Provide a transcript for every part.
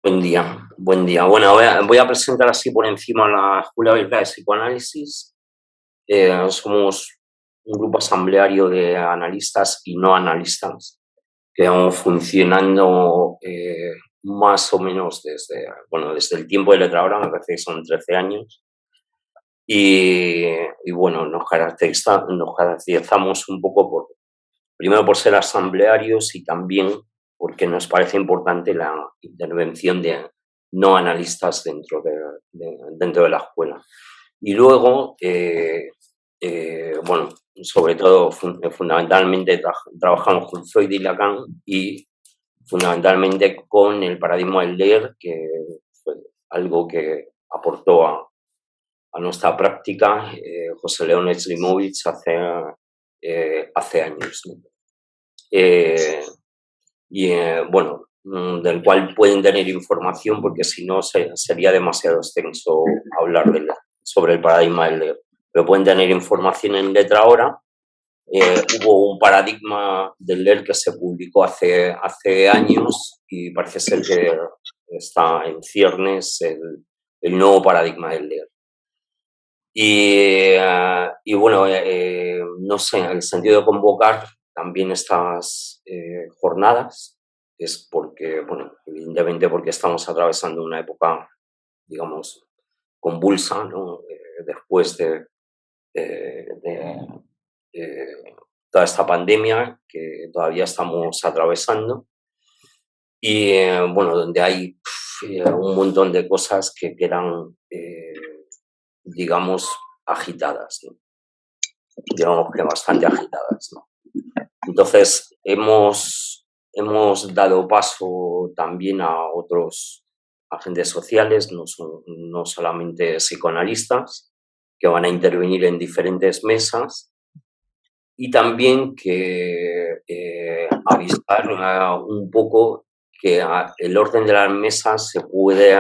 Buen día, buen día. Bueno, voy a presentar así por encima la Escuela Abierta de Psicoanálisis. Somos un grupo asambleario de analistas y no analistas que vamos funcionando más o menos desde el tiempo de letra ahora, me parece que son 13 años. Y bueno, nos caracterizamos un poco primero por ser asamblearios y también porque nos parece importante la intervención de no analistas dentro de la escuela. Y luego, bueno, sobre todo, fundamentalmente trabajamos con Freud y Lacan y fundamentalmente con el paradigma del leer, que fue algo que aportó a nuestra práctica José León Slimovich hace años, ¿no? Bueno, del cual pueden tener información porque si no sería demasiado extenso hablar sobre el paradigma del leer. Pero pueden tener información en letra ahora. Hubo un paradigma del leer que se publicó hace años y parece ser que está en ciernes el nuevo paradigma del leer. Y bueno, no sé, en el sentido de convocar también estas jornadas es porque, bueno, evidentemente porque estamos atravesando una época, digamos, convulsa, ¿no? Después de toda esta pandemia que todavía estamos atravesando y, bueno, donde hay un montón de cosas que quedan, digamos, agitadas, ¿no? Digamos que bastante agitadas, ¿no? Entonces, hemos dado paso también a otros agentes sociales, no solamente psicoanalistas, que van a intervenir en diferentes mesas y también que avisar un poco que el orden de las mesas se puede,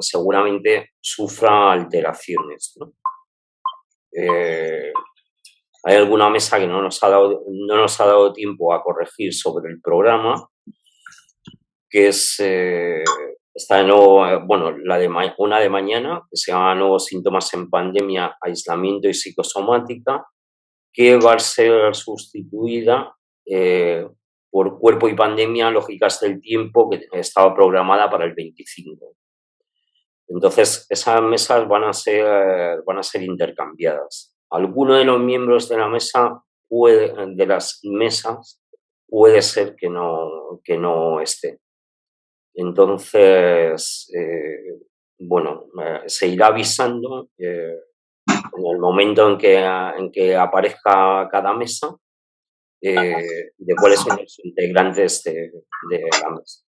seguramente sufra alteraciones, ¿no? Hay alguna mesa que no nos ha dado tiempo a corregir sobre el programa, que es bueno, una de mañana, que se llama Nuevos síntomas en pandemia, aislamiento y psicosomática, que va a ser sustituida por cuerpo y pandemia, lógicas del tiempo, que estaba programada para el 25. Entonces, esas mesas van a ser intercambiadas. Alguno de los miembros de de las mesas puede ser que no esté. Entonces, bueno, se irá avisando en el momento en que aparezca cada mesa de cuáles son los integrantes de la mesa.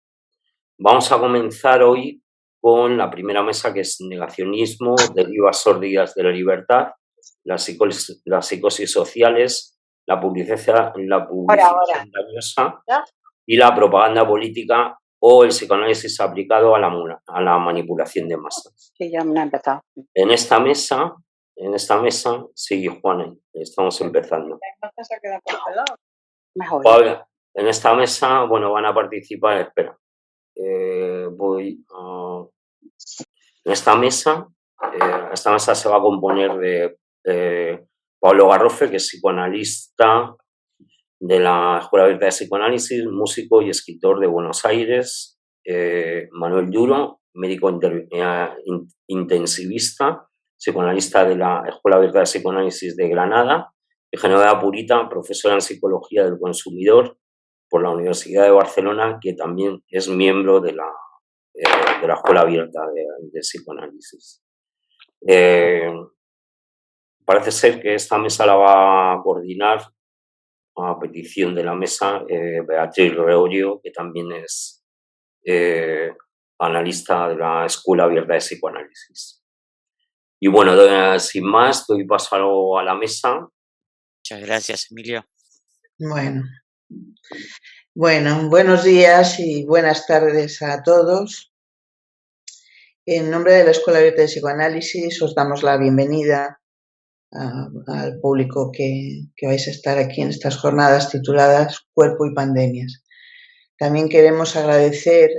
Vamos a comenzar hoy con la primera mesa, que es negacionismo, derivas sórdidas de la libertad, las psicosis sociales, la publicidad engañosa y la propaganda política o el psicoanálisis aplicado a la manipulación de masas. Sí, ya me ha empezado. En esta mesa, sí, Juan, estamos empezando. Mejor. Paula, en esta mesa, bueno, van a participar, espera, en esta mesa se va a componer de Pablo Garrofe, que es psicoanalista de la Escuela Abierta de Psicoanálisis, músico y escritor de Buenos Aires, Manuel Duro, médico intensivista, psicoanalista de la Escuela Abierta de Psicoanálisis de Granada, y Genoveva Purita, profesora en Psicología del Consumidor por la Universidad de Barcelona, que también es miembro de la Escuela Abierta de Psicoanálisis. Parece ser que esta mesa la va a coordinar, a petición de la mesa, Beatriz Reollo, que también es analista de la Escuela Abierta de Psicoanálisis. Y bueno, sin más, doy paso a la mesa. Muchas gracias, Emilio. Bueno, buenos días y buenas tardes a todos. En nombre de la Escuela Abierta de Psicoanálisis os damos la bienvenida al público que vais a estar aquí en estas jornadas tituladas Cuerpo y Pandemias. También queremos agradecer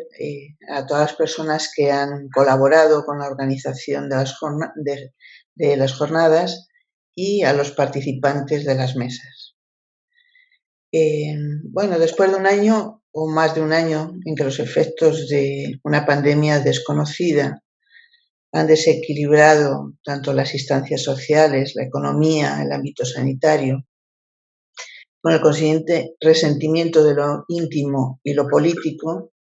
a todas las personas que han colaborado con la organización de las jornadas y a los participantes de las mesas. Bueno, después de un año o más de un año en que los efectos de una pandemia desconocida han desequilibrado tanto las instancias sociales, la economía, el ámbito sanitario, con el consiguiente resentimiento de lo íntimo y lo político,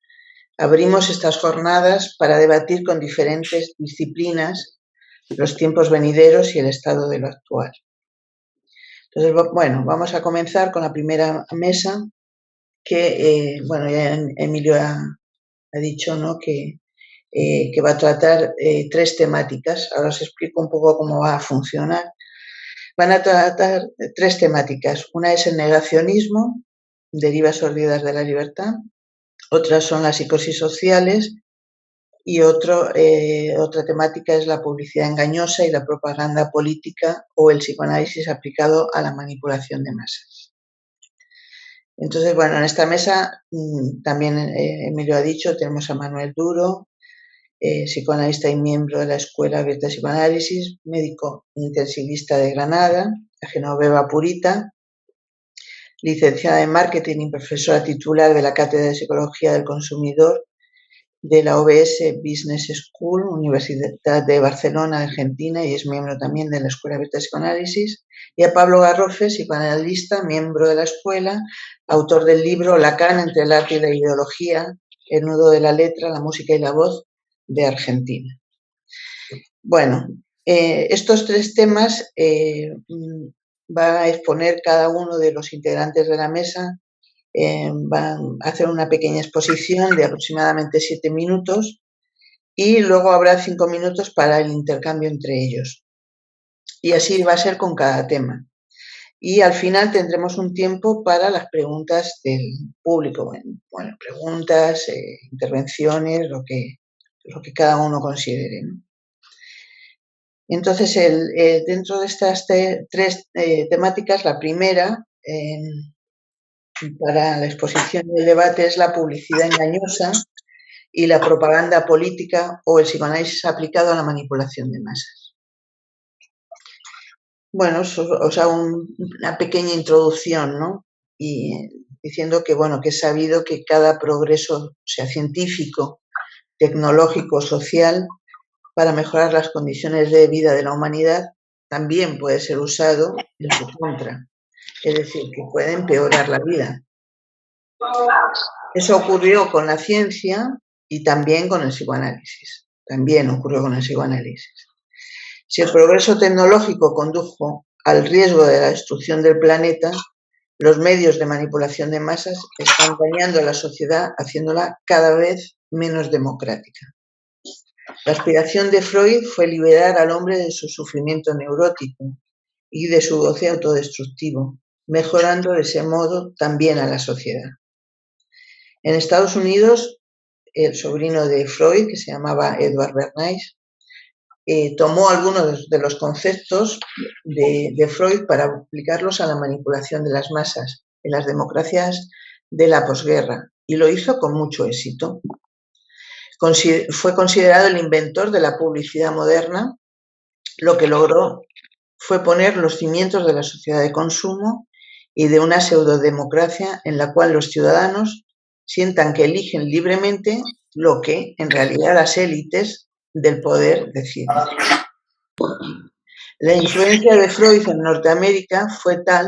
abrimos estas jornadas para debatir con diferentes disciplinas los tiempos venideros y el estado de lo actual. Entonces, bueno, vamos a comenzar con la primera mesa que, bueno, ya Emilio ha dicho, ¿no?, que va a tratar 3 temáticas. Ahora os explico un poco cómo va a funcionar. Van a tratar 3 temáticas. Una es el negacionismo, derivas sórdidas de la libertad. Otras son las psicosis sociales y otra temática es la publicidad engañosa y la propaganda política o el psicoanálisis aplicado a la manipulación de masas. Entonces, bueno, en esta mesa también Emilio ha dicho, tenemos a Manuel Duro, psicoanalista y miembro de la Escuela Abierta de Psicoanálisis, médico intensivista de Granada, a Genoveva Purita, licenciada en Marketing y profesora titular de la Cátedra de Psicología del Consumidor de la OBS Business School, Universidad de Barcelona, Argentina, y es miembro también de la Escuela Abierta de Psicoanálisis, y a Pablo Garrofe, psicoanalista, miembro de la escuela, autor del libro Lacan entre el arte y la ideología, el nudo de la letra, la música y la voz, de Argentina. Bueno, estos 3 temas va a exponer cada uno de los integrantes de la mesa, van a hacer una pequeña exposición de aproximadamente 7 minutos y luego habrá 5 minutos para el intercambio entre ellos. Y así va a ser con cada tema. Y al final tendremos un tiempo para las preguntas del público. Bueno, preguntas, intervenciones, lo que cada uno considere, ¿no? Entonces, dentro de estas 3 temáticas, la primera para la exposición y el debate es la publicidad engañosa y la propaganda política o el psicoanálisis aplicado a la manipulación de masas. Bueno, os hago una pequeña introducción, ¿no? Y diciendo que, bueno, que es sabido que cada progreso, sea científico, tecnológico, social, para mejorar las condiciones de vida de la humanidad, también puede ser usado en su contra. Es decir, que puede empeorar la vida. Eso ocurrió con la ciencia y también con el psicoanálisis. También ocurrió con el psicoanálisis. Si el progreso tecnológico condujo al riesgo de la destrucción del planeta, los medios de manipulación de masas están dañando a la sociedad, haciéndola cada vez menos democrática. La aspiración de Freud fue liberar al hombre de su sufrimiento neurótico y de su goce autodestructivo, mejorando de ese modo también a la sociedad. En Estados Unidos, el sobrino de Freud, que se llamaba Edward Bernays, tomó algunos de los conceptos de Freud para aplicarlos a la manipulación de las masas en las democracias de la posguerra, y lo hizo con mucho éxito. Fue considerado el inventor de la publicidad moderna. Lo que logró fue poner los cimientos de la sociedad de consumo y de una pseudodemocracia en la cual los ciudadanos sientan que eligen libremente lo que, en realidad, las élites del poder deciden. La influencia de Freud en Norteamérica fue tal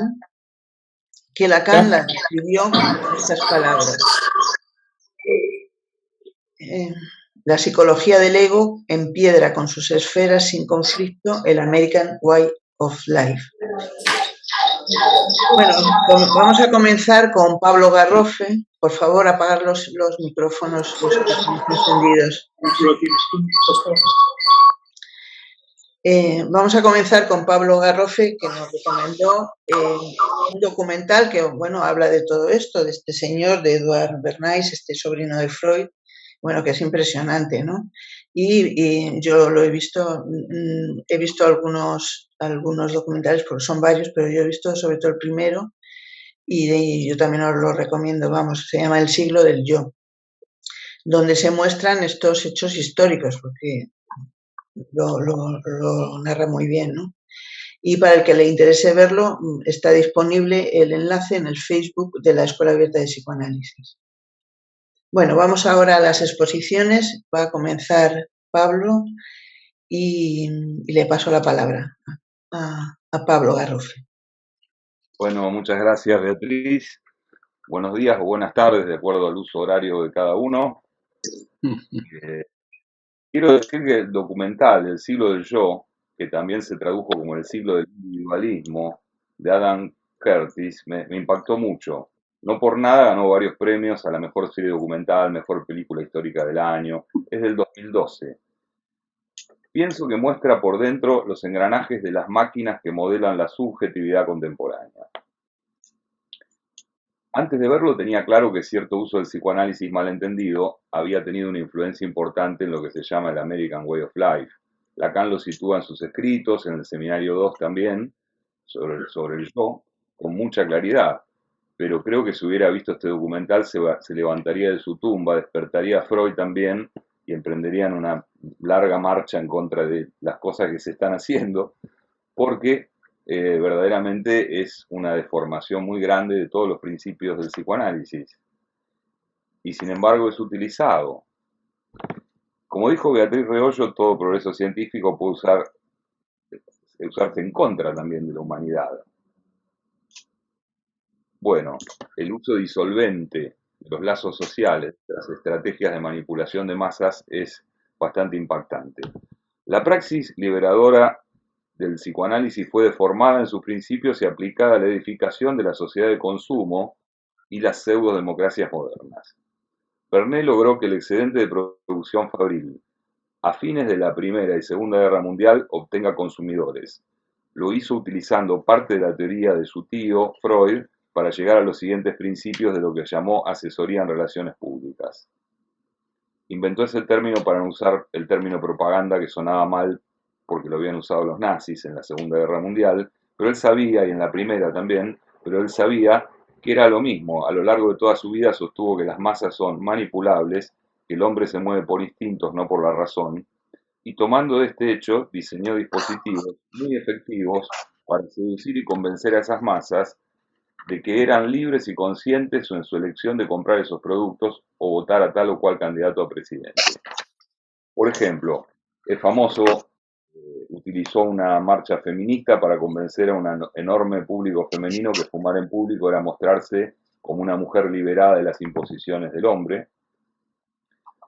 que Lacan la describió con estas palabras. La psicología del ego empiedra con sus esferas sin conflicto el American Way of Life. Bueno, vamos a comenzar con Pablo Garrofe. Por favor, apagar los micrófonos encendidos. Vamos a comenzar con Pablo Garrofe, que nos recomendó un documental que, bueno, habla de todo esto, de este señor, de Edward Bernays, este sobrino de Freud, bueno, que es impresionante, ¿no? Y yo lo he visto algunos documentales, porque son varios, pero yo he visto sobre todo el primero, y yo también os lo recomiendo, vamos, se llama El siglo del yo, donde se muestran estos hechos históricos, porque lo narra muy bien, ¿no? Y para el que le interese verlo, está disponible el enlace en el Facebook de la Escuela Abierta de Psicoanálisis. Bueno, vamos ahora a las exposiciones. Va a comenzar Pablo y le paso la palabra a Pablo Garrofe. Bueno, muchas gracias, Beatriz. Buenos días o buenas tardes, de acuerdo al uso horario de cada uno. Quiero decir que el documental El siglo del yo, que también se tradujo como El siglo del individualismo, de Adam Curtis, me impactó mucho. No por nada ganó varios premios a la mejor serie documental, mejor película histórica del año. Es del 2012. Pienso que muestra por dentro los engranajes de las máquinas que modelan la subjetividad contemporánea. Antes de verlo tenía claro que cierto uso del psicoanálisis malentendido había tenido una influencia importante en lo que se llama el American Way of Life. Lacan lo sitúa en sus escritos, en el Seminario 2 también, sobre el yo, con mucha claridad. Pero creo que si hubiera visto este documental se levantaría de su tumba, despertaría a Freud también y emprenderían una larga marcha en contra de las cosas que se están haciendo, porque verdaderamente es una deformación muy grande de todos los principios del psicoanálisis. Y sin embargo es utilizado. Como dijo Beatriz Reollo, todo progreso científico puede usarse en contra también de la humanidad. Bueno, el uso disolvente de los lazos sociales, de las estrategias de manipulación de masas es bastante impactante. La praxis liberadora del psicoanálisis fue deformada en sus principios y aplicada a la edificación de la sociedad de consumo y las pseudodemocracias modernas. Vernet logró que el excedente de producción fabril a fines de la Primera y Segunda Guerra Mundial obtenga consumidores. Lo hizo utilizando parte de la teoría de su tío, Freud, para llegar a los siguientes principios de lo que llamó asesoría en relaciones públicas. Inventó ese término para no usar el término propaganda, que sonaba mal porque lo habían usado los nazis en la Segunda Guerra Mundial, pero él sabía, y en la Primera también, pero él sabía que era lo mismo. A lo largo de toda su vida sostuvo que las masas son manipulables, que el hombre se mueve por instintos, no por la razón, y tomando de este hecho, diseñó dispositivos muy efectivos para seducir y convencer a esas masas de que eran libres y conscientes en su elección de comprar esos productos o votar a tal o cual candidato a presidente. Por ejemplo, el famoso utilizó una marcha feminista para convencer a un enorme público femenino que fumar en público era mostrarse como una mujer liberada de las imposiciones del hombre.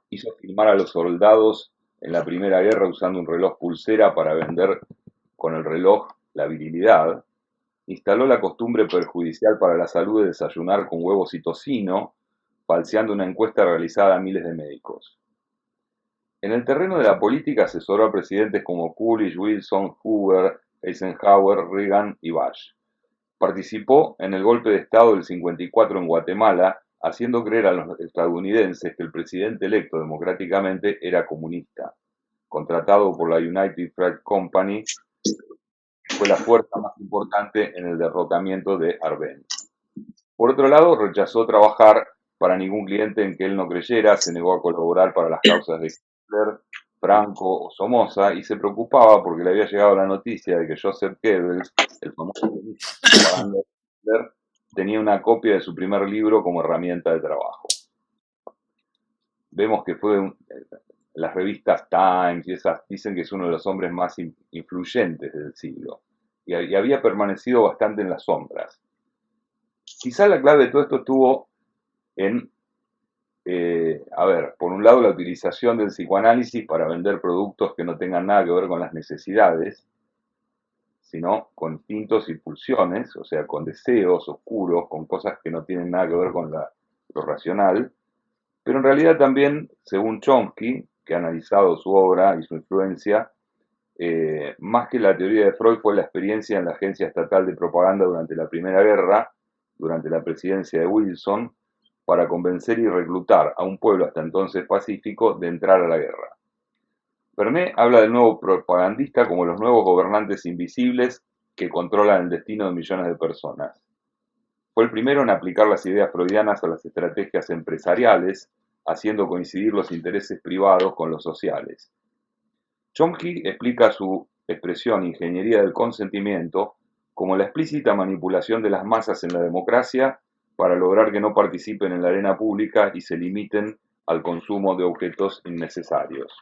Hizo filmar a los soldados en la Primera Guerra usando un reloj pulsera para vender con el reloj la virilidad. Instaló la costumbre perjudicial para la salud de desayunar con huevos y tocino, falseando una encuesta realizada a miles de médicos. En el terreno de la política asesoró a presidentes como Coolidge, Wilson, Hoover, Eisenhower, Reagan y Bush. Participó en el golpe de Estado del 54 en Guatemala, haciendo creer a los estadounidenses que el presidente electo democráticamente era comunista, contratado por la United Fruit Company, que fue la fuerza más importante en el derrocamiento de Arbenz. Por otro lado, rechazó trabajar para ningún cliente en que él no creyera, se negó a colaborar para las causas de Hitler, Franco o Somoza, y se preocupaba porque le había llegado la noticia de que Joseph Goebbels, el famoso propaganda de Hitler, tenía una copia de su primer libro como herramienta de trabajo. Vemos que fue las revistas Times y esas dicen que es uno de los hombres más influyentes del siglo y había permanecido bastante en las sombras. Quizá la clave de todo esto estuvo en, por un lado la utilización del psicoanálisis para vender productos que no tengan nada que ver con las necesidades, sino con instintos y pulsiones, o sea, con deseos oscuros, con cosas que no tienen nada que ver con lo racional, pero en realidad también, según Chomsky, que ha analizado su obra y su influencia, más que la teoría de Freud fue la experiencia en la Agencia Estatal de Propaganda durante la Primera Guerra, durante la presidencia de Wilson, para convencer y reclutar a un pueblo hasta entonces pacífico de entrar a la guerra. Vernet habla del nuevo propagandista como los nuevos gobernantes invisibles que controlan el destino de millones de personas. Fue el primero en aplicar las ideas freudianas a las estrategias empresariales, haciendo coincidir los intereses privados con los sociales. Chomsky explica su expresión ingeniería del consentimiento como la explícita manipulación de las masas en la democracia para lograr que no participen en la arena pública y se limiten al consumo de objetos innecesarios.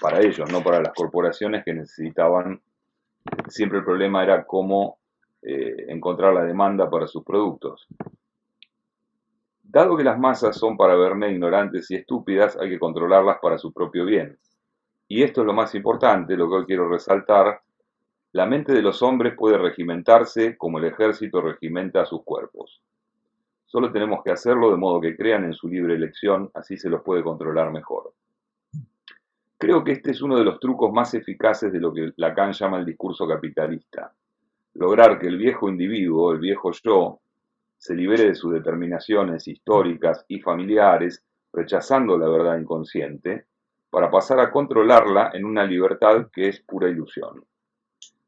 Para ellos, no para las corporaciones que necesitaban. Siempre el problema era cómo encontrar la demanda para sus productos. Dado que las masas son para Vernet ignorantes y estúpidas, hay que controlarlas para su propio bien. Y esto es lo más importante, lo que hoy quiero resaltar. La mente de los hombres puede regimentarse como el ejército regimenta a sus cuerpos. Solo tenemos que hacerlo de modo que crean en su libre elección, así se los puede controlar mejor. Creo que este es uno de los trucos más eficaces de lo que Lacan llama el discurso capitalista. Lograr que el viejo individuo, el viejo yo, se libere de sus determinaciones históricas y familiares, rechazando la verdad inconsciente, para pasar a controlarla en una libertad que es pura ilusión.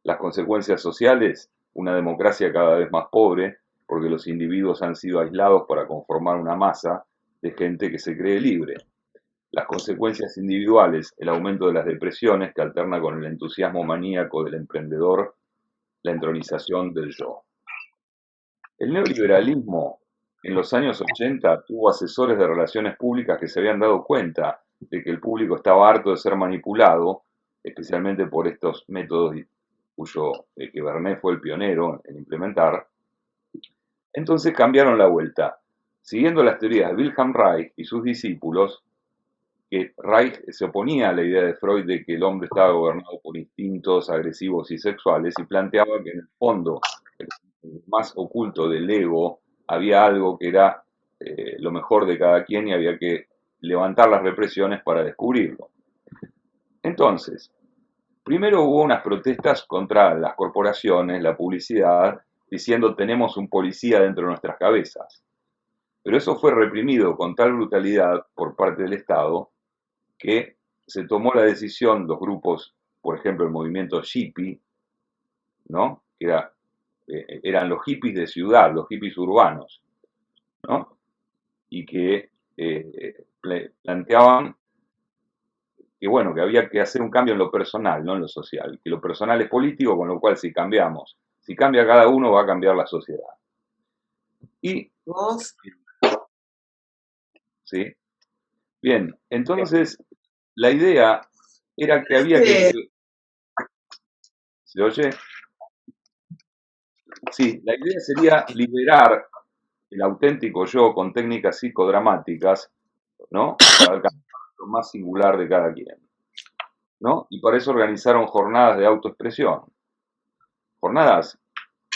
Las consecuencias sociales, una democracia cada vez más pobre, porque los individuos han sido aislados para conformar una masa de gente que se cree libre. Las consecuencias individuales, el aumento de las depresiones que alterna con el entusiasmo maníaco del emprendedor, la entronización del yo. El neoliberalismo en los años 80 tuvo asesores de relaciones públicas que se habían dado cuenta de que el público estaba harto de ser manipulado, especialmente por estos métodos que Vernet fue el pionero en implementar. Entonces cambiaron la vuelta. Siguiendo las teorías de Wilhelm Reich y sus discípulos, que Reich se oponía a la idea de Freud de que el hombre estaba gobernado por instintos agresivos y sexuales y planteaba que en el fondo, el más oculto del ego, había algo que era lo mejor de cada quien y había que levantar las represiones para descubrirlo. Entonces, primero hubo unas protestas contra las corporaciones, la publicidad, diciendo tenemos un policía dentro de nuestras cabezas. Pero eso fue reprimido con tal brutalidad por parte del Estado que se tomó la decisión, los grupos, por ejemplo, el movimiento hippie, ¿no? Que eran los hippies de ciudad, los hippies urbanos, ¿no? Y que planteaban que, bueno, que había que hacer un cambio en lo personal, no en lo social, que lo personal es político, con lo cual si cambia cada uno, va a cambiar la sociedad. Y, ¿sí? Bien, entonces la idea era que había que... ¿Se oye? Sí, la idea sería liberar el auténtico yo con técnicas psicodramáticas, ¿no? Para alcanzar lo más singular de cada quien, ¿no? Y para eso organizaron jornadas de autoexpresión. Jornadas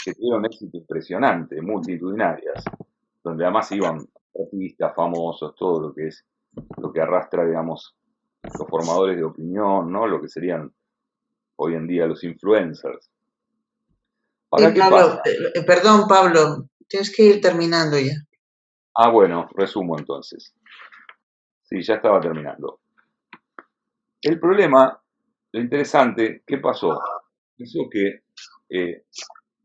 que tuvieron éxito impresionante, multitudinarias, donde además iban artistas famosos, todo lo que arrastra, digamos, los formadores de opinión, ¿no? Lo que serían hoy en día los influencers. Ahora, ¿qué pasa? Perdón, Pablo, tienes que ir terminando ya. Ah, bueno, resumo entonces. Sí, ya estaba terminando. El problema, lo interesante, ¿qué pasó? Pasó que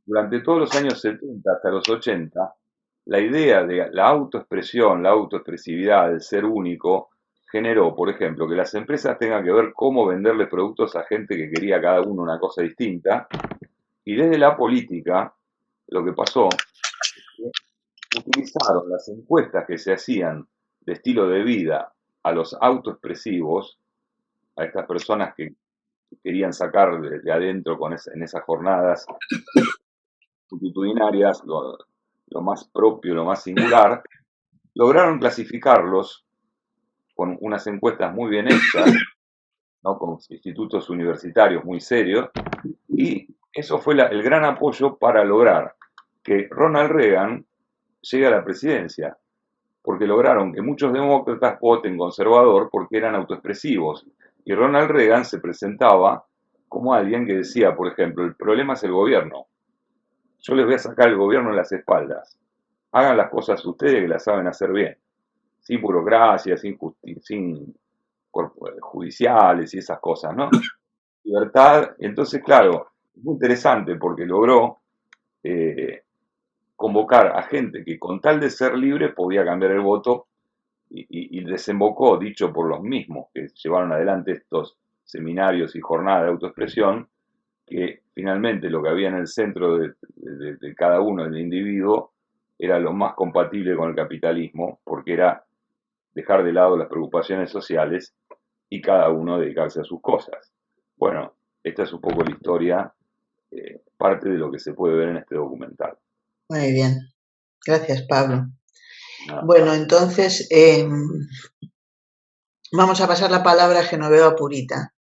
durante todos los años 70 hasta los 80, la idea de la autoexpresión, la autoexpresividad, el ser único, generó, por ejemplo, que las empresas tengan que ver cómo venderle productos a gente que quería cada uno una cosa distinta. Y desde la política, lo que pasó es que utilizaron las encuestas que se hacían de estilo de vida a los autoexpresivos, a estas personas que querían sacar de adentro en esas jornadas multitudinarias lo más propio, lo más singular, lograron clasificarlos con unas encuestas muy bien hechas, ¿no? Con institutos universitarios muy serios, y eso fue el gran apoyo para lograr que Ronald Reagan llegue a la presidencia, porque lograron que muchos demócratas voten conservador porque eran autoexpresivos, y Ronald Reagan se presentaba como alguien que decía, por ejemplo, el problema es el gobierno, yo les voy a sacar el gobierno en las espaldas, hagan las cosas ustedes que las saben hacer bien, sin burocracia, sin judiciales y esas cosas, ¿no? Libertad. Entonces, claro, es muy interesante porque logró convocar a gente que con tal de ser libre podía cambiar el voto y desembocó, dicho por los mismos que llevaron adelante estos seminarios y jornadas de autoexpresión, que finalmente lo que había en el centro de cada uno del individuo era lo más compatible con el capitalismo, porque era dejar de lado las preocupaciones sociales y cada uno dedicarse a sus cosas. Bueno, esta es un poco la historia, parte de lo que se puede ver en este documental. Muy bien. Gracias, Pablo. Nada. Bueno, entonces vamos a pasar la palabra a Genoveva Purita.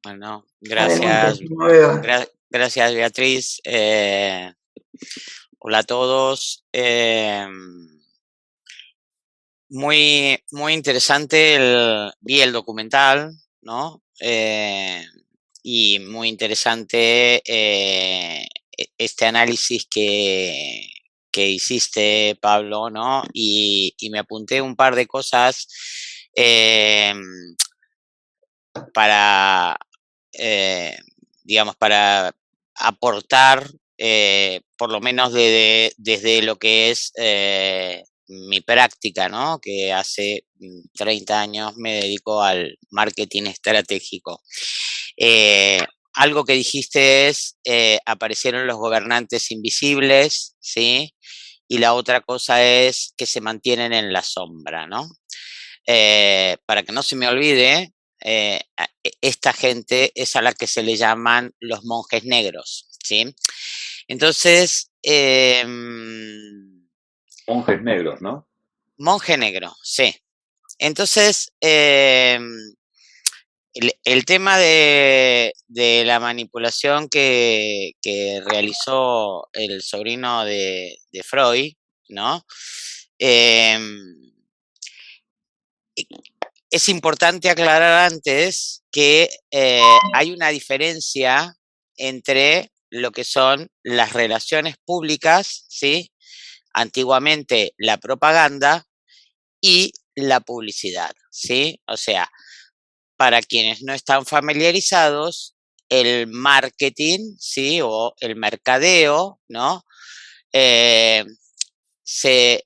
Bueno, Adelante, Genoveva. gracias Beatriz. Hola a todos. Muy interesante vi el documental, ¿no? Y muy interesante este análisis que hiciste, Pablo, ¿no? Y me apunté un par de cosas para, digamos, para aportar, por lo menos desde lo que es mi práctica, ¿no? Que hace 30 años me dedico al marketing estratégico. Algo que dijiste es, aparecieron los gobernantes invisibles, ¿sí? Y la otra cosa es que se mantienen en la sombra, ¿no? Para que no se me olvide, esta gente es a la que se le llaman los monjes negros, ¿sí? Entonces, monjes negros, ¿no? Monje negro, sí. Entonces, el tema de la manipulación que realizó el sobrino de Freud, ¿no? Es importante aclarar antes que hay una diferencia entre lo que son las relaciones públicas, ¿sí? Antiguamente la propaganda y la publicidad, ¿sí? O sea, para quienes no están familiarizados, el marketing, ¿sí? O el mercadeo, ¿no? Se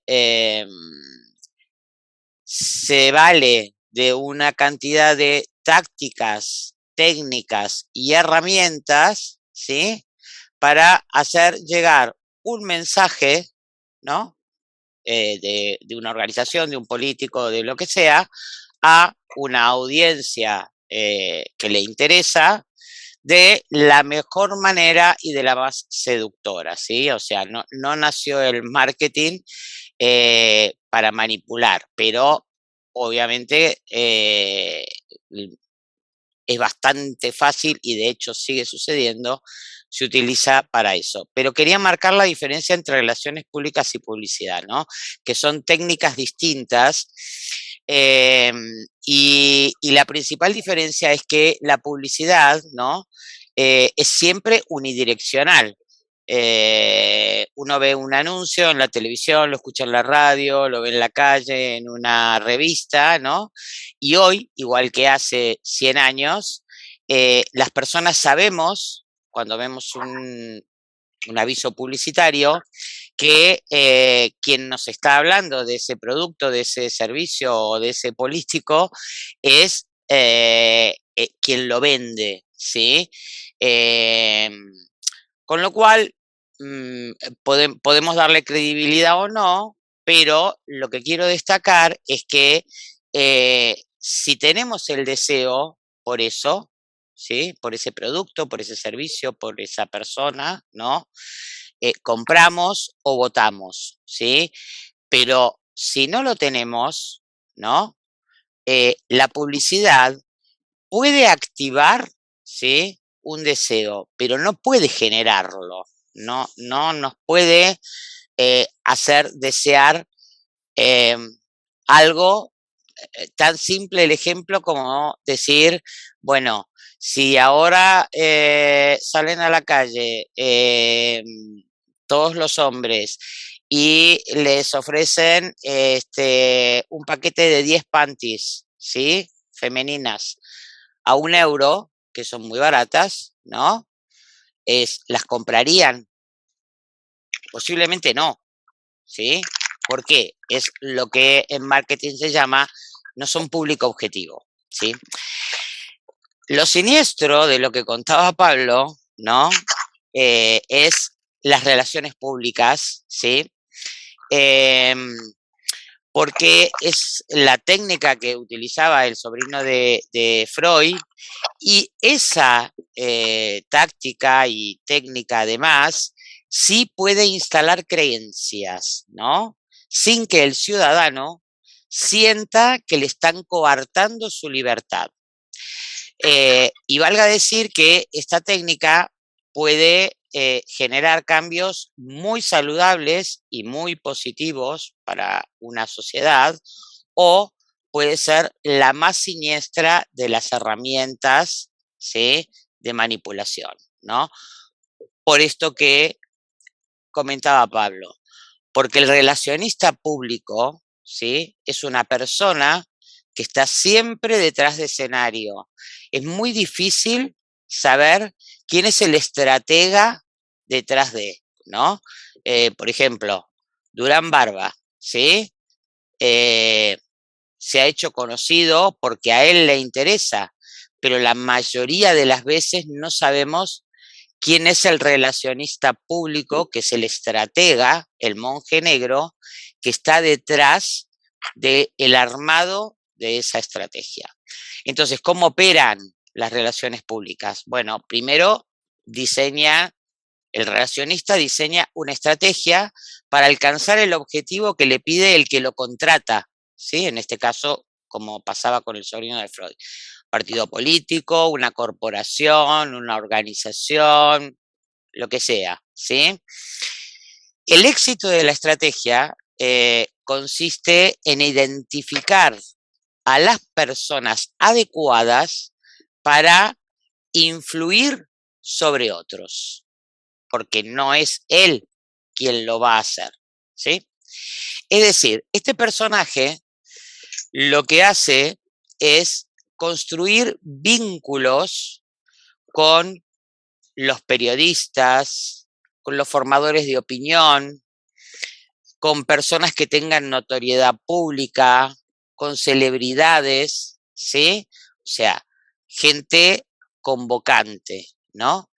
vale de una cantidad de tácticas, técnicas y herramientas, ¿sí? Para hacer llegar un mensaje, ¿no? De una organización, de un político, de lo que sea, a una audiencia que le interesa de la mejor manera y de la más seductora, ¿sí? O sea, no nació el marketing para manipular, pero obviamente es bastante fácil y de hecho sigue sucediendo, se utiliza para eso. Pero quería marcar la diferencia entre relaciones públicas y publicidad, ¿no? Que son técnicas distintas y la principal diferencia es que la publicidad, ¿no? Es siempre unidireccional. Uno ve un anuncio en la televisión, lo escucha en la radio, lo ve en la calle, en una revista, ¿no? Y hoy, igual que hace 100 años, las personas sabemos, cuando vemos un aviso publicitario, que quien nos está hablando de ese producto, de ese servicio o de ese político es quien lo vende, ¿sí? Con lo cual, podemos darle credibilidad o no, pero lo que quiero destacar es que si tenemos el deseo por eso, ¿sí? Por ese producto, por ese servicio, por esa persona, ¿no? Compramos o votamos, ¿sí? Pero si no lo tenemos, ¿no? La publicidad puede activar, ¿sí? Un deseo, pero no puede generarlo, no nos puede hacer desear algo tan simple el ejemplo como decir, bueno, si ahora salen a la calle todos los hombres y les ofrecen un paquete de 10 panties, ¿sí? Femeninas, a €1, que son muy baratas, ¿no? Las comprarían. posiblemente no, ¿sí? ¿Por qué? Es lo que en marketing se llama, no son público objetivo, ¿sí? Lo siniestro de lo que contaba Pablo, ¿no? Es las relaciones públicas, ¿sí? Porque es la técnica que utilizaba el sobrino de Freud, y esa táctica y técnica además sí puede instalar creencias, ¿no? Sin que el ciudadano sienta que le están coartando su libertad. Y valga decir que esta técnica puede generar cambios muy saludables y muy positivos para una sociedad, o puede ser la más siniestra de las herramientas, ¿sí?, de manipulación, ¿no? Por esto que comentaba Pablo, porque el relacionista público, ¿sí?, es una persona que está siempre detrás de escenario. Es muy difícil saber quién es el estratega detrás de, ¿no? Por ejemplo, Durán Barba, ¿sí? Se ha hecho conocido porque a él le interesa, pero la mayoría de las veces no sabemos quién es el relacionista público, que es el estratega, el monje negro, que está detrás del armado de esa estrategia. Entonces, ¿cómo operan las relaciones públicas? Bueno, primero el relacionista diseña una estrategia para alcanzar el objetivo que le pide el que lo contrata, ¿sí? En este caso, como pasaba con el sobrino de Freud. Partido político, una corporación, una organización, lo que sea, ¿sí? El éxito de la estrategia consiste en identificar a las personas adecuadas para influir sobre otros, porque no es él quien lo va a hacer, ¿sí? Es decir, este personaje lo que hace es construir vínculos con los periodistas, con los formadores de opinión, con personas que tengan notoriedad pública, con celebridades, ¿sí? O sea, gente convocante, ¿no?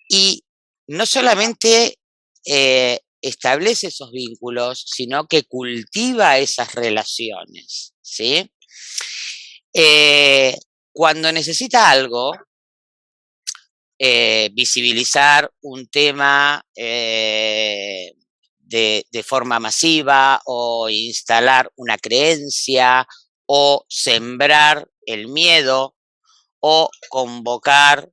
Y no solamente establece esos vínculos, sino que cultiva esas relaciones, ¿sí? Cuando necesita algo, visibilizar un tema de forma masiva, o instalar una creencia, o sembrar el miedo, o convocar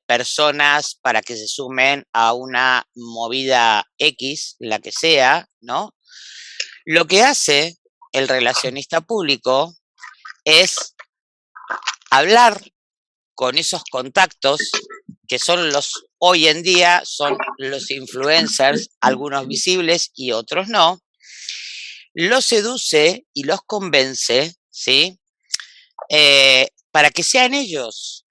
personas para que se sumen a una movida X, la que sea, ¿no? Lo que hace el relacionista público es hablar con esos contactos, que son hoy en día son los influencers, algunos visibles y otros no, los seduce y los convence, ¿sí? Para que sean ellos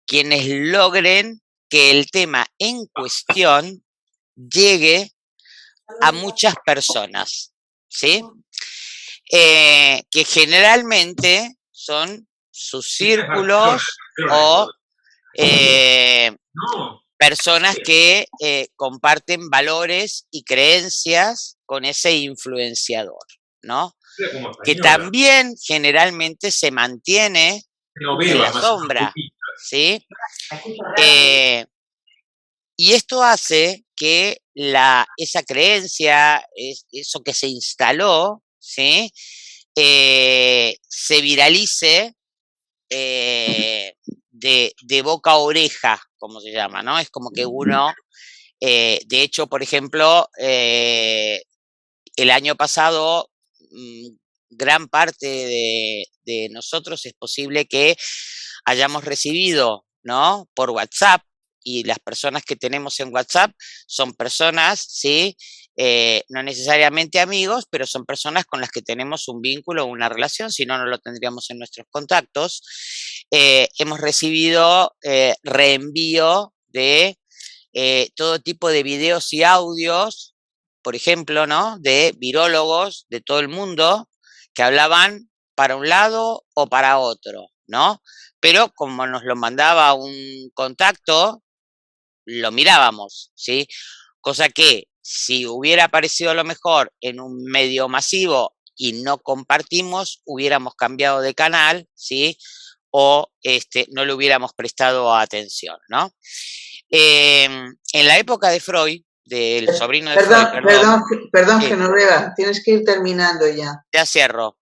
quienes logren que el tema en cuestión llegue a muchas personas, ¿sí? Que generalmente son sus círculos o personas que comparten valores y creencias con ese influenciador, ¿no? Que también generalmente se mantiene en la sombra, ¿sí? Y esto hace que esa creencia, eso que se instaló, ¿sí?, se viralice de boca a oreja, como se llama, ¿no? Es como que uno, de hecho, por ejemplo, el año pasado, gran parte de nosotros es posible que hayamos recibido, ¿no?, por WhatsApp, y las personas que tenemos en WhatsApp son personas, ¿sí?, no necesariamente amigos, pero son personas con las que tenemos un vínculo o una relación, si no, no lo tendríamos en nuestros contactos. Hemos recibido reenvío de todo tipo de videos y audios, por ejemplo, ¿no? De virólogos de todo el mundo que hablaban para un lado o para otro, ¿no? Pero como nos lo mandaba un contacto, lo mirábamos, ¿sí? Cosa que si hubiera aparecido a lo mejor en un medio masivo y no compartimos, hubiéramos cambiado de canal, ¿sí? O no le hubiéramos prestado atención, ¿no? En la época de Freud, del sobrino de Freud, Perdón, sí, Genoveva, tienes que ir terminando ya. ya cierro.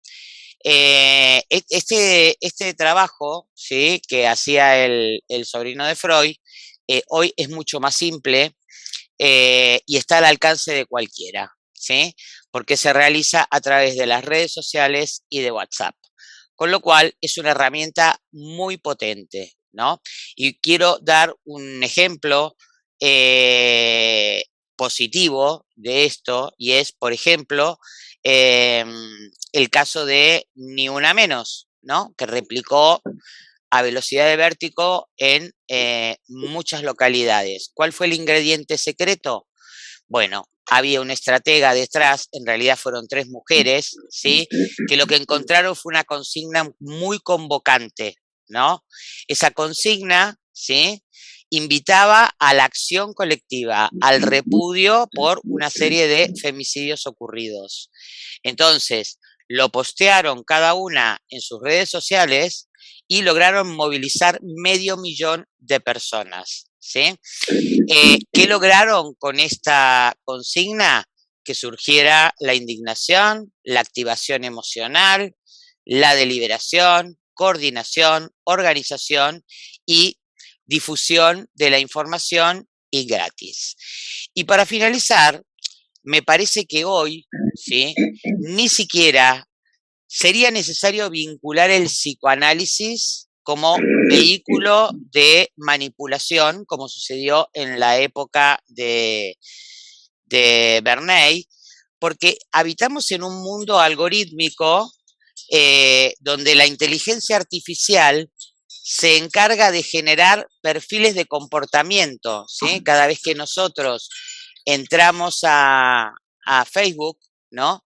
Este trabajo, ¿sí? Que hacía el sobrino de Freud, hoy es mucho más simple y está al alcance de cualquiera, ¿sí? Porque se realiza a través de las redes sociales y de WhatsApp. Con lo cual es una herramienta muy potente, ¿no? Y quiero dar un ejemplo positivo de esto, y es, por ejemplo, el caso de Ni Una Menos, ¿no? Que replicó a velocidad de vértigo en muchas localidades. ¿Cuál fue el ingrediente secreto? Bueno, había una estratega detrás, en realidad fueron 3 mujeres, ¿sí? Que lo que encontraron fue una consigna muy convocante, ¿no? Esa consigna, ¿sí? Invitaba a la acción colectiva, al repudio por una serie de femicidios ocurridos. Entonces, lo postearon cada una en sus redes sociales y lograron movilizar 500.000 de personas, ¿sí? ¿Qué lograron con esta consigna? Que surgiera la indignación, la activación emocional, la deliberación, coordinación, organización y difusión de la información y gratis. Y para finalizar, me parece que hoy, ¿sí? Ni siquiera sería necesario vincular el psicoanálisis como vehículo de manipulación, como sucedió en la época de Bernay, porque habitamos en un mundo algorítmico donde la inteligencia artificial se encarga de generar perfiles de comportamiento, ¿sí? Cada vez que nosotros entramos a Facebook, ¿no?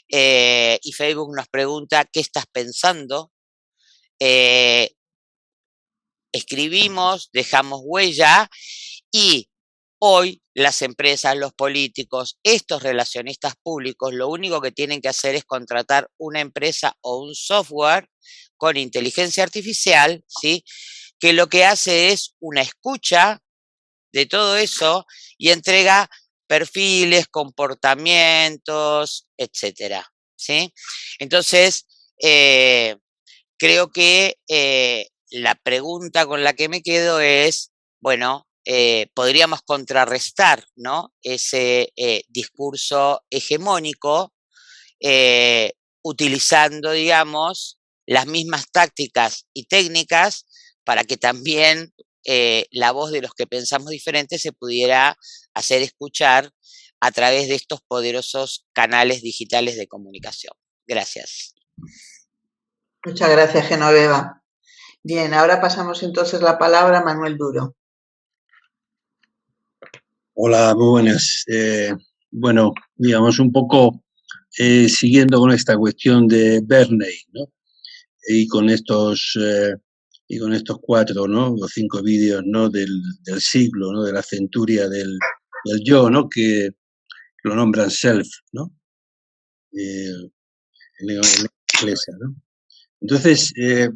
Y Facebook nos pregunta qué estás pensando, escribimos, dejamos huella y hoy las empresas, los políticos, estos relacionistas públicos, lo único que tienen que hacer es contratar una empresa o un software con inteligencia artificial, ¿sí? Que lo que hace es una escucha de todo eso y entrega perfiles, comportamientos, etcétera, ¿sí? Entonces, creo que la pregunta con la que me quedo es, bueno, podríamos contrarrestar, ¿no? Ese discurso hegemónico utilizando, digamos, las mismas tácticas y técnicas para que también la voz de los que pensamos diferente se pudiera hacer escuchar a través de estos poderosos canales digitales de comunicación. Gracias. Muchas gracias, Genoveva. Bien, ahora pasamos entonces la palabra a Manuel Duro. Hola, muy buenas. Bueno, digamos un poco siguiendo con esta cuestión de Bernay, ¿no? Y con estos 4, ¿no? O 5 vídeos, ¿no? Del siglo, ¿no? De la centuria del yo, ¿no? Que lo nombran self, ¿no? En inglesa, ¿no? Entonces,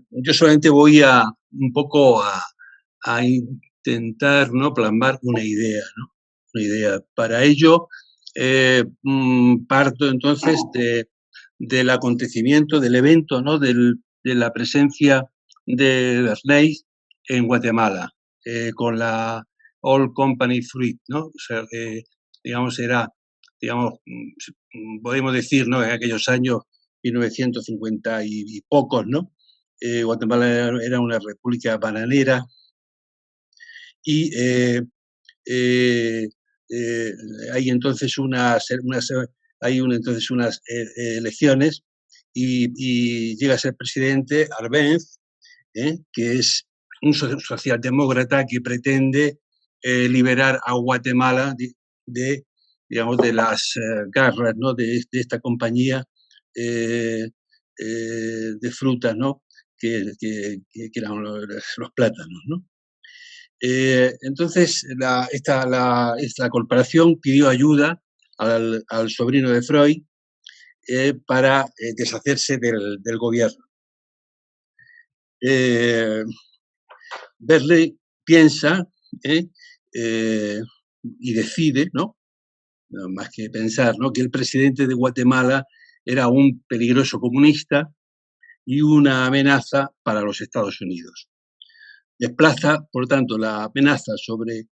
yo solamente voy un poco a intentar, ¿no? Plasmar una idea, ¿no? Una idea. Para ello, parto entonces del acontecimiento, del evento, ¿no? De la presencia de Bernay en Guatemala, con la All Company Fruit, ¿no? O sea, digamos, podemos decir, ¿no? En aquellos años 1950 y pocos, ¿no? Guatemala era una república bananera y hay entonces unas elecciones y llega a ser presidente Arbenz, que es un socialdemócrata que pretende liberar a Guatemala digamos, de las garras, ¿no? de esta compañía de frutas, ¿no? que eran los plátanos, ¿no? Entonces, esta corporación pidió ayuda al sobrino de Freud para deshacerse del gobierno. Berle piensa y decide, ¿no? Más que pensar, ¿no? que el presidente de Guatemala era un peligroso comunista y una amenaza para los Estados Unidos. Desplaza, por tanto, la amenaza sobre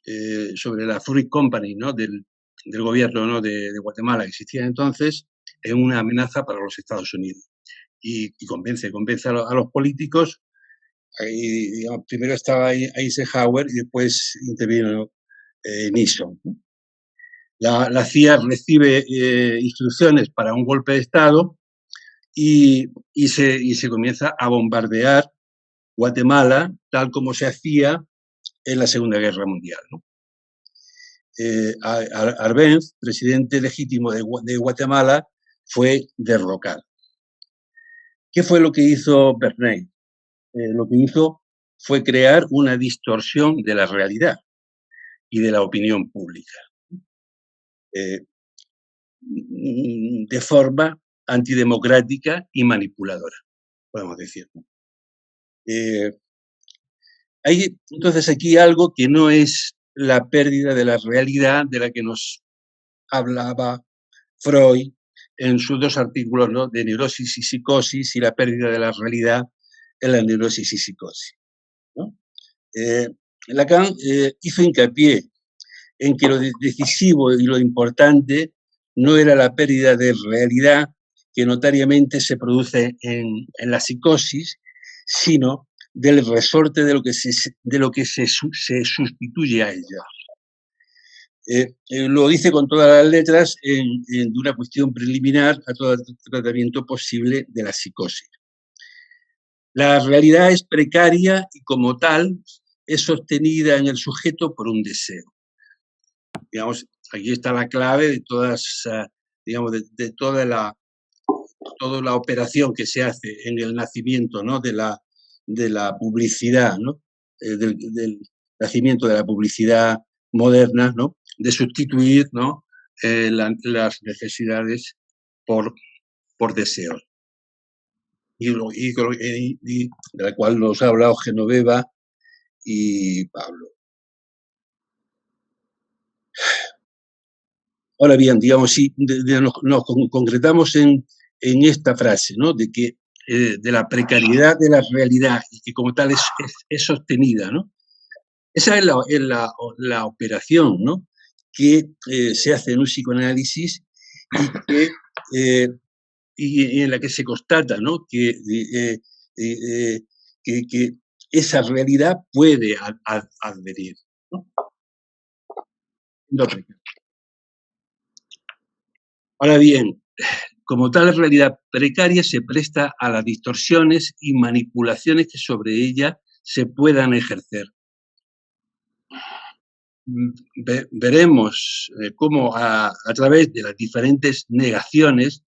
la Fruit Company, ¿no? del gobierno, ¿no? de Guatemala que existía entonces, en una amenaza para los Estados Unidos. Y convence a los políticos. Digamos, primero estaba Eisenhower y después intervino Nixon. La CIA recibe instrucciones para un golpe de Estado y se comienza a bombardear Guatemala tal como se hacía en la Segunda Guerra Mundial, ¿no? Arbenz, presidente legítimo de Guatemala, fue derrocado. ¿Qué fue lo que hizo Bernay? Lo que hizo fue crear una distorsión de la realidad y de la opinión pública, de forma antidemocrática y manipuladora, podemos decir. Hay entonces aquí algo que no es la pérdida de la realidad de la que nos hablaba Freud en sus dos artículos, ¿no? de neurosis y psicosis y la pérdida de la realidad en la neurosis y psicosis, ¿no? Lacan hizo hincapié en que lo decisivo y lo importante no era la pérdida de realidad que notariamente se produce en la psicosis, sino del resorte de lo que se sustituye a ella. Lo dice con todas las letras de una cuestión preliminar a todo tratamiento posible de la psicosis. La realidad es precaria y como tal es sostenida en el sujeto por un deseo. Digamos, aquí está la clave de todas, digamos, de toda la operación que se hace en el nacimiento, ¿no? de la publicidad, ¿no? Del nacimiento de la publicidad moderna, ¿no? de sustituir, ¿no? las necesidades por deseos. Y de la cual nos ha hablado Genoveva y Pablo. Ahora bien, digamos, si nos concretamos en esta frase, ¿no? de que de la precariedad de la realidad y que como tal es sostenida, ¿no? Esa es la operación, ¿no? que se hace en un psicoanálisis y en la que se constata, ¿no? que esa realidad puede advenir, ¿no? Ahora bien, como tal realidad precaria se presta a las distorsiones y manipulaciones que sobre ella se puedan ejercer. Veremos cómo a través de las diferentes negaciones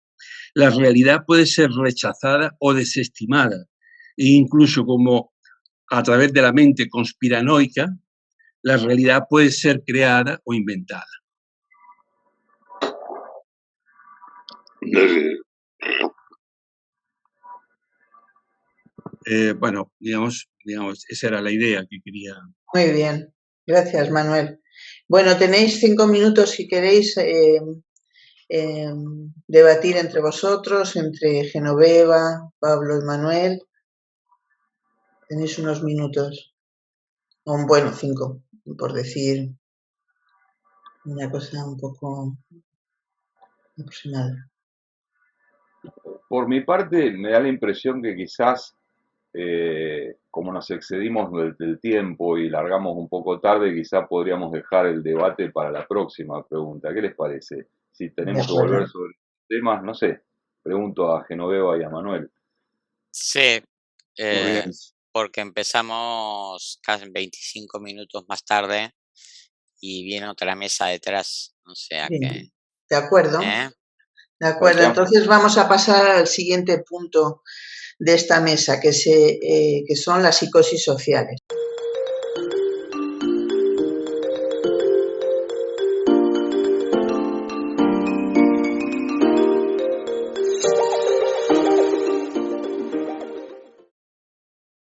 la realidad puede ser rechazada o desestimada, e incluso como a través de la mente conspiranoica la realidad puede ser creada o inventada. Bueno, digamos, esa era la idea que quería. Muy bien, gracias, Manuel. Bueno, tenéis 5 minutos si queréis debatir entre vosotros, entre Genoveva, Pablo y Manuel. Tenéis unos minutos. Bueno, 5, por decir una cosa un poco aproximada. Por mi parte, me da la impresión que quizás, como nos excedimos del tiempo y largamos un poco tarde, quizás podríamos dejar el debate para la próxima pregunta. ¿Qué les parece? Si tenemos que volver sobre temas, no sé, pregunto a Genoveva y a Manuel. Sí. porque empezamos casi 25 minutos más tarde y viene otra mesa detrás, o sea Bien, que... de acuerdo. De acuerdo, Pasamos. entonces vamos a pasar al siguiente punto de esta mesa, que son las psicosis sociales.